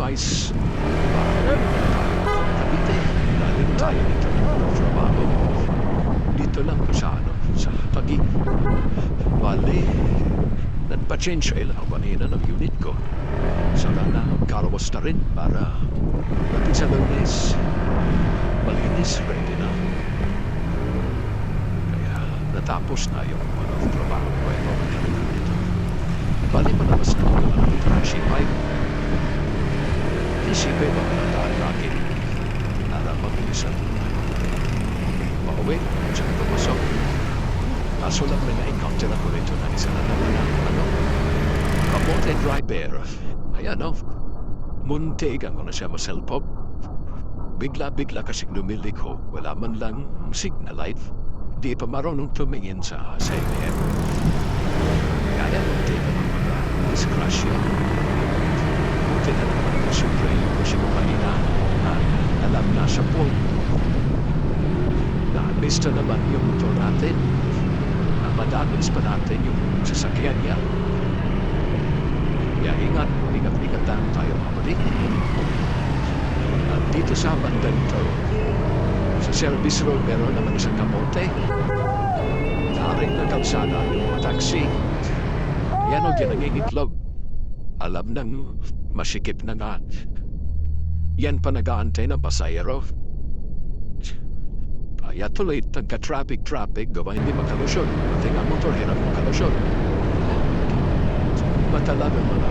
advice. Cavite, galing tayo dito ng trabaho. Dito lang sa sa Taguig. Bali, nagpa-change oil ako kanina ng unit ko. Sana na karawas na rin para pati sa Lunes, malinis, ready na. Kaya natapos na yung trabaho ko ay pabalik dito. Bali malabas na ako ng trashy pipe. Isipin mo na dahil akin para mabilisan pauwi at saka pumasok. Kaso lang may na-encounter ako rito na isa na naman ang kamote driver. Ayan muntig ang na siya maselpog. Bigla-bigla kasi lumiliko. Wala man lang signal light. Di pa marunong tumingin sa SMM. Kaya muntig ang mga disgrasya. Buti na naman ang supreme kasi kung kanina alam na sa pool. Na-lista naman yung motor natin. Madamage pa natin yung sasakyan niya. Kaya ingat lang tayo mabalik. At dito sa bandang ito, sa service road meron naman isang kamote. Naaring na kalsada yung mga taxi. Yan yan nangingitlog. Alam nang masikip na nga. Yan pa nag-aantay ng pasayero. Kaya tuloy tagka-traffic, gawa hindi makalusyon. Pati nga motor, hirap makalusyon. Matalaga mga